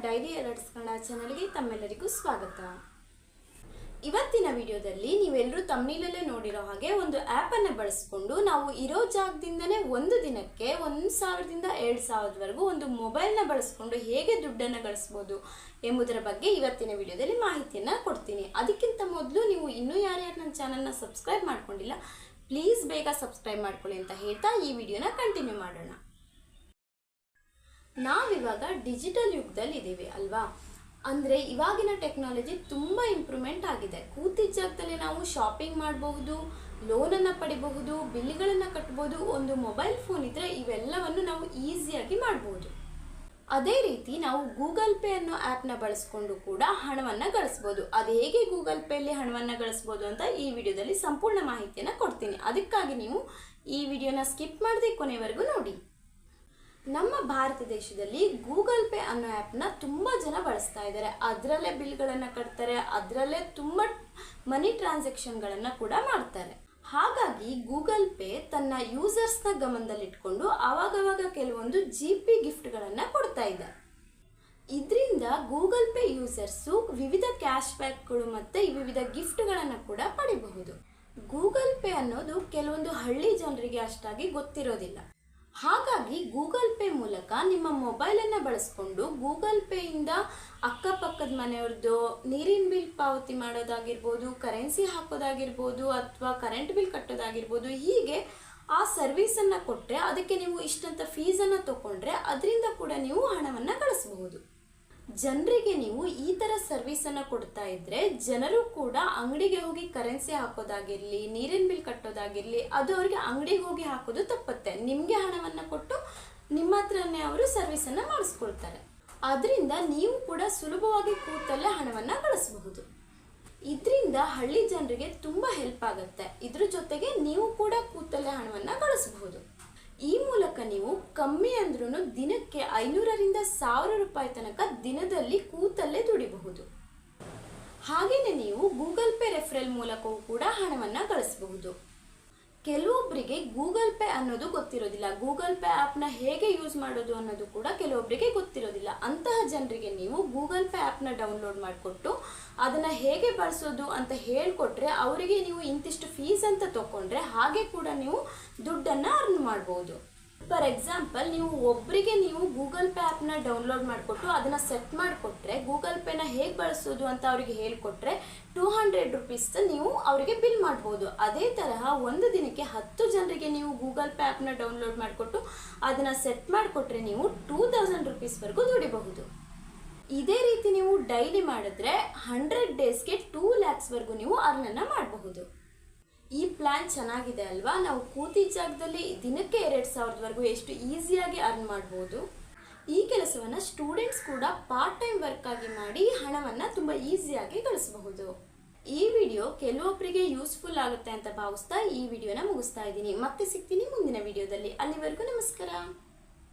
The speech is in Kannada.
ಡೈಲಿ ಅಲರ್ಟ್ಸ್ ಕನ್ನಡ ಚಾನೆಲ್ಗೆ ತಮ್ಮೆಲ್ಲರಿಗೂ ಸ್ವಾಗತ. ಇವತ್ತಿನ ವಿಡಿಯೋದಲ್ಲಿ ನೀವೆಲ್ಲರೂ ತಮ್ಮನೇಲಲ್ಲೇ ನೋಡಿರೋ ಹಾಗೆ ಒಂದು ಆ್ಯಪ್ ಅನ್ನು ಬಳಸಿಕೊಂಡು ನಾವು ಇರೋ ಜಾಗದಿಂದನೇ ಒಂದು ದಿನಕ್ಕೆ 1000 ರಿಂದ 2000 ವರೆಗೂ ಒಂದು ಮೊಬೈಲ್ನ ಬಳಸಿಕೊಂಡು ಹೇಗೆ ದುಡ್ಡನ್ನು ಗಳಿಸಬಹುದು ಎಂಬುದರ ಬಗ್ಗೆ ಇವತ್ತಿನ ವಿಡಿಯೋದಲ್ಲಿ ಮಾಹಿತಿಯನ್ನು ಕೊಡ್ತೀನಿ. ಅದಕ್ಕಿಂತ ಮೊದಲು ನೀವು ಇನ್ನೂ ಯಾರ್ಯಾರು ನನ್ನ ಚಾನಲ್ನ ಸಬ್ಸ್ಕ್ರೈಬ್ ಮಾಡ್ಕೊಂಡಿಲ್ಲ, ಪ್ಲೀಸ್ ಬೇಗ ಸಬ್ಸ್ಕ್ರೈಬ್ ಮಾಡ್ಕೊಳ್ಳಿ ಅಂತ ಹೇಳ್ತಾ ಈ ವಿಡಿಯೋನ ಕಂಟಿನ್ಯೂ ಮಾಡೋಣ. ನಾವಿವಾಗ ಡಿಜಿಟಲ್ ಯುಗದಲ್ಲಿ ಇದ್ದೀವಿ ಅಲ್ವಾ? ಅಂದರೆ ಇವಾಗಿನ ಟೆಕ್ನಾಲಜಿ ತುಂಬ ಇಂಪ್ರೂವ್ಮೆಂಟ್ ಆಗಿದೆ. ಕೂತಿದ್ದ ಜಾಗದಲ್ಲಿ ನಾವು ಶಾಪಿಂಗ್ ಮಾಡಬಹುದು, ಲೋನನ್ನು ಪಡಿಬಹುದು, ಬಿಲ್ಗಳನ್ನು ಕಟ್ಟಬಹುದು. ಒಂದು ಮೊಬೈಲ್ ಫೋನ್ ಇದ್ದರೆ ಇವೆಲ್ಲವನ್ನು ನಾವು ಈಸಿಯಾಗಿ ಮಾಡಬಹುದು. ಅದೇ ರೀತಿ ನಾವು ಗೂಗಲ್ ಪೇ ಅನ್ನೋ ಆ್ಯಪ್ನ ಬಳಸ್ಕೊಂಡು ಕೂಡ ಹಣವನ್ನು ಗಳಿಸ್ಬೋದು. ಅದು ಹೇಗೆ ಗೂಗಲ್ ಪೇಲಿ ಹಣವನ್ನು ಗಳಿಸ್ಬೋದು ಅಂತ ಈ ವಿಡಿಯೋದಲ್ಲಿ ಸಂಪೂರ್ಣ ಮಾಹಿತಿಯನ್ನು ಕೊಡ್ತೀನಿ. ಅದಕ್ಕಾಗಿ ನೀವು ಈ ವಿಡಿಯೋನ ಸ್ಕಿಪ್ ಮಾಡದೆ ಕೊನೆವರೆಗೂ ನೋಡಿ. ನಮ್ಮ ಭಾರತ ದೇಶದಲ್ಲಿ ಗೂಗಲ್ ಪೇ ಅನ್ನೋ ಆ್ಯಪ್ನ ತುಂಬ ಜನ ಬಳಸ್ತಾ ಇದ್ದಾರೆ. ಅದರಲ್ಲೇ ಬಿಲ್ಗಳನ್ನು ಕಟ್ತಾರೆ, ಅದರಲ್ಲೇ ತುಂಬ ಮನಿ ಟ್ರಾನ್ಸಾಕ್ಷನ್ಗಳನ್ನು ಕೂಡ ಮಾಡ್ತಾರೆ. ಹಾಗಾಗಿ ಗೂಗಲ್ ಪೇ ತನ್ನ ಯೂಸರ್ಸ್ನ ಗಮನದಲ್ಲಿಟ್ಕೊಂಡು ಆವಾಗವಾಗ ಕೆಲವೊಂದು GP ಗಿಫ್ಟ್ಗಳನ್ನು ಕೊಡ್ತಾ ಇದೆ. ಇದರಿಂದ ಗೂಗಲ್ ಪೇ ಯೂಸರ್ಸು ವಿವಿಧ ಕ್ಯಾಶ್ ಬ್ಯಾಕ್ಗಳು ಮತ್ತು ವಿವಿಧ ಗಿಫ್ಟ್ಗಳನ್ನು ಕೂಡ ಪಡಿಬಹುದು. ಗೂಗಲ್ ಪೇ ಅನ್ನೋದು ಕೆಲವೊಂದು ಹಳ್ಳಿ ಜನರಿಗೆ ಅಷ್ಟಾಗಿ ಗೊತ್ತಿರೋದಿಲ್ಲ. ಹಾಗಾಗಿ ಗೂಗಲ್ ಪೇ ಮೂಲಕ ನಿಮ್ಮ ಮೊಬೈಲನ್ನು ಬಳಸ್ಕೊಂಡು ಗೂಗಲ್ ಪೇಯಿಂದ ಅಕ್ಕಪಕ್ಕದ ಮನೆಯವ್ರದ್ದು ನೀರಿನ ಬಿಲ್ ಪಾವತಿ ಮಾಡೋದಾಗಿರ್ಬೋದು, ಕರೆನ್ಸಿ ಹಾಕೋದಾಗಿರ್ಬೋದು, ಅಥವಾ ಕರೆಂಟ್ ಬಿಲ್ ಕಟ್ಟೋದಾಗಿರ್ಬೋದು, ಹೀಗೆ ಆ ಸರ್ವಿಸನ್ನು ಕೊಟ್ಟರೆ ಅದಕ್ಕೆ ನೀವು ಇಷ್ಟಂತ ಫೀಸನ್ನು ತಗೊಂಡ್ರೆ ಅದರಿಂದ ಕೂಡ ನೀವು ಹಣವನ್ನು ಗಳಿಸಬಹುದು. ಜನರಿಗೆ ನೀವು ಈ ಥರ ಸರ್ವಿಸನ್ನು ಕೊಡ್ತಾ ಇದ್ದರೆ ಜನರು ಕೂಡ ಅಂಗಡಿಗೆ ಹೋಗಿ ಕರೆನ್ಸಿ ಹಾಕೋದಾಗಿರಲಿ, ನೀರಿನ ಬಿಲ್ ಕಟ್ಟೋದಾಗಿರಲಿ, ಅದು ಅವರಿಗೆ ಅಂಗಡಿಗೆ ಹೋಗಿ ಹಾಕೋದು ತಪ್ಪುತ್ತೆ. ನಿಮಗೆ ಹಣವನ್ನು ಕೊಟ್ಟು ನಿಮ್ಮ ಹತ್ರನೇ ಅವರು ಸರ್ವಿಸನ್ನು ಮಾಡಿಸ್ಕೊಳ್ತಾರೆ. ಅದರಿಂದ ನೀವು ಕೂಡ ಸುಲಭವಾಗಿ ಕೂತಲ್ಲೇ ಹಣವನ್ನು ಗಳಿಸಬಹುದು. ಇದರಿಂದ ಹಳ್ಳಿ ಜನರಿಗೆ ತುಂಬ ಹೆಲ್ಪ್ ಆಗುತ್ತೆ. ಇದ್ರ ಜೊತೆಗೆ ನೀವು ಕೂಡ ಕೂತಲ್ಲೇ ಹಣವನ್ನು ಗಳಿಸಬಹುದು. ಈ ಮೂಲಕ ನೀವು ಕಮ್ಮಿ ಅಂದ್ರೂ ದಿನಕ್ಕೆ 500 ರಿಂದ 1000 ರೂಪಾಯಿ ತನಕ ದಿನದಲ್ಲಿ ಕೂತಲ್ಲೇ ದುಡಿಬಹುದು. ಹಾಗೆಯೇ ನೀವು ಗೂಗಲ್ ಪೇ ರೆಫರಲ್ ಮೂಲಕವೂ ಕೂಡ ಹಣವನ್ನು ಗಳಿಸಬಹುದು. ಕೆಲವೊಬ್ಬರಿಗೆ ಗೂಗಲ್ ಪೇ ಅನ್ನೋದು ಗೊತ್ತಿರೋದಿಲ್ಲ. ಗೂಗಲ್ ಪೇ ಆ್ಯಪ್ನ ಹೇಗೆ ಯೂಸ್ ಮಾಡೋದು ಅನ್ನೋದು ಕೂಡ ಕೆಲವೊಬ್ಬರಿಗೆ ಗೊತ್ತಿರೋದಿಲ್ಲ. ಅಂತಹ ಜನರಿಗೆ ನೀವು ಗೂಗಲ್ ಪೇ ಆ್ಯಪ್ನ ಡೌನ್ಲೋಡ್ ಮಾಡಿಕೊಟ್ಟು ಅದನ್ನು ಹೇಗೆ ಬಳಸೋದು ಅಂತ ಹೇಳಿಕೊಟ್ರೆ ಅವರಿಗೆ ನೀವು ಇಂತಿಷ್ಟು ಫೀಸ್ ಅಂತ ತಗೊಂಡ್ರೆ ಹಾಗೆ ಕೂಡ ನೀವು ದುಡ್ಡನ್ನು ಅರ್ನ್ ಮಾಡ್ಬೋದು. ಫಾರ್ ಎಕ್ಸಾಂಪಲ್, ನೀವು ಒಬ್ಬರಿಗೆ ನೀವು ಗೂಗಲ್ ಪೇ ಆ್ಯಪ್ನ ಡೌನ್ಲೋಡ್ ಮಾಡಿಕೊಟ್ಟು ಅದನ್ನು ಸೆಟ್ ಮಾಡಿಕೊಟ್ರೆ, ಗೂಗಲ್ ಪೇನ ಹೇಗೆ ಬಳಸೋದು ಅಂತ ಅವರಿಗೆ ಹೇಳಿಕೊಟ್ರೆ 200 ರೂಪೀಸ್ ನೀವು ಅವರಿಗೆ ಬಿಲ್ ಮಾಡ್ಬೋದು. ಅದೇ ತರಹ ಒಂದು ದಿನಕ್ಕೆ 10 ಜನರಿಗೆ ನೀವು ಗೂಗಲ್ ಪೇ ಆ್ಯಪ್ನ ಡೌನ್ಲೋಡ್ ಮಾಡಿಕೊಟ್ಟು ಅದನ್ನು ಸೆಟ್ ಮಾಡಿಕೊಟ್ರೆ ನೀವು 2000 ರೂಪೀಸ್ವರೆಗೂ ದುಡಿಬಹುದು. ಇದೇ ರೀತಿ ನೀವು ಡೈಲಿ ಮಾಡಿದ್ರೆ 100 ಡೇಸ್ಗೆ 2 lakhsವರೆಗೂ ನೀವು ಅರ್ನನ್ನು ಮಾಡಬಹುದು. ಈ ಪ್ಲ್ಯಾನ್ ಚೆನ್ನಾಗಿದೆ ಅಲ್ವಾ? ನಾವು ಕೂತಿದ್ದ ಜಾಗದಲ್ಲಿ ದಿನಕ್ಕೆ 2000ವರೆಗೂ ಎಷ್ಟು ಈಸಿಯಾಗಿ ಅರ್ನ್ ಮಾಡ್ಬೋದು. ಈ ಕೆಲಸವನ್ನು ಸ್ಟೂಡೆಂಟ್ಸ್ ಕೂಡ ಪಾರ್ಟ್ ಟೈಮ್ ವರ್ಕ್ ಆಗಿ ಮಾಡಿ ಹಣವನ್ನು ತುಂಬ ಈಸಿಯಾಗಿ ಗಳಿಸಬಹುದು. ಈ ವಿಡಿಯೋ ಕೆಲವೊಬ್ಬರಿಗೆ ಯೂಸ್ಫುಲ್ ಆಗುತ್ತೆ ಅಂತ ಭಾವಿಸ್ತಾ ಈ ವಿಡಿಯೋನ ಮುಗಿಸ್ತಾ ಇದ್ದೀನಿ. ಮತ್ತೆ ಸಿಗ್ತೀನಿ ಮುಂದಿನ ವಿಡಿಯೋದಲ್ಲಿ. ಅಲ್ಲಿವರೆಗೂ ನಮಸ್ಕಾರ.